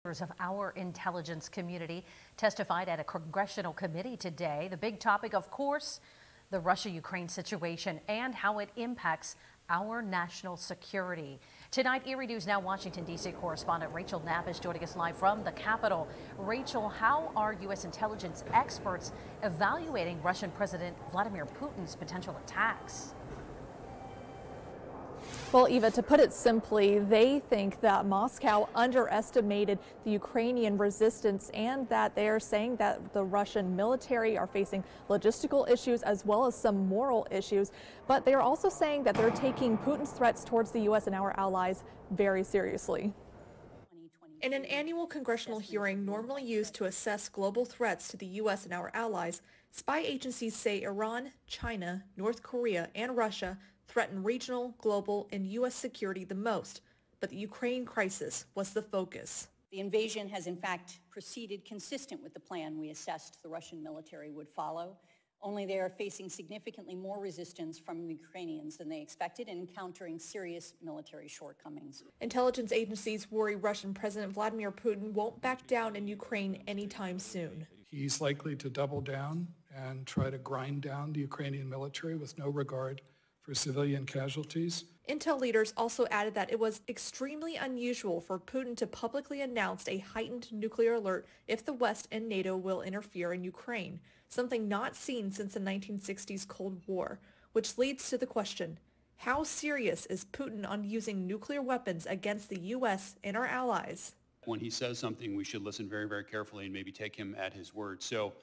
Members of our intelligence community testified at a congressional committee today. The big topic, of course, the Russia-Ukraine situation and how it impacts our national security. Tonight, Erie News Now Washington, D.C. correspondent Rachel Knapp is joining us live from the Capitol. Rachel, how are U.S. intelligence experts evaluating Russian President Vladimir Putin's potential attacks? Well, Eva, to put it simply, they think that Moscow underestimated the Ukrainian resistance and that they are saying that the Russian military are facing logistical issues as well as some moral issues. But they are also saying that they're taking Putin's threats towards the U.S. and our allies very seriously. In an annual congressional hearing normally used to assess global threats to the U.S. and our allies, spy agencies say Iran, China, North Korea, and Russia threaten regional, global, and U.S. security the most, but the Ukraine crisis was the focus. The invasion has in fact proceeded consistent with the plan we assessed the Russian military would follow, only they are facing significantly more resistance from the Ukrainians than they expected and encountering serious military shortcomings. Intelligence agencies worry Russian President Vladimir Putin won't back down in Ukraine anytime soon. He's likely to double down and try to grind down the Ukrainian military with no regard for civilian casualties. Intel leaders also added that it was extremely unusual for Putin to publicly announce a heightened nuclear alert if the West and NATO will interfere in Ukraine, something not seen since the 1960s Cold War, which leads to the question, how serious is Putin on using nuclear weapons against the U.S. and our allies? When he says something, we should listen very, very carefully and maybe take him at his word. So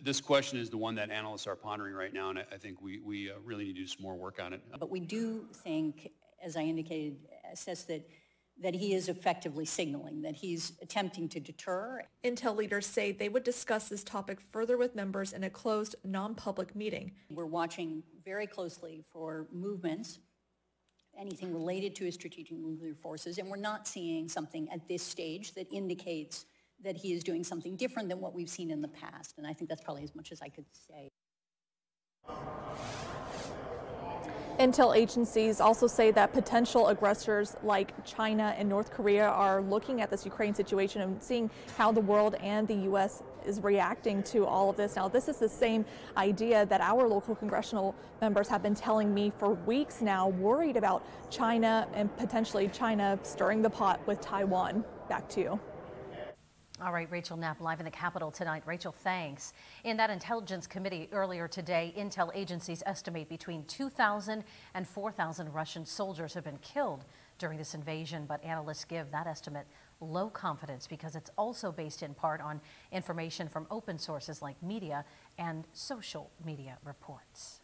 this question is the one that analysts are pondering right now, and I think we really need to do some more work on it. But we do think, as I indicated, assess that he is effectively signaling that he's attempting to deter. Intel leaders say they would discuss this topic further with members in a closed, non-public meeting. We're watching very closely for movements, anything related to his strategic nuclear forces, and we're not seeing something at this stage that indicates that he is doing something different than what we've seen in the past. And I think that's probably as much as I could say. Intel agencies also say that potential aggressors like China and North Korea are looking at this Ukraine situation and seeing how the world and the U.S. is reacting to all of this. Now, this is the same idea that our local congressional members have been telling me for weeks now, worried about China and potentially China stirring the pot with Taiwan. Back to you. All right, Rachel Knapp live in the Capitol tonight. Rachel, thanks. In that intelligence committee earlier today, intel agencies estimate between 2,000 and 4,000 Russian soldiers have been killed during this invasion, but analysts give that estimate low confidence because it's also based in part on information from open sources like media and social media reports.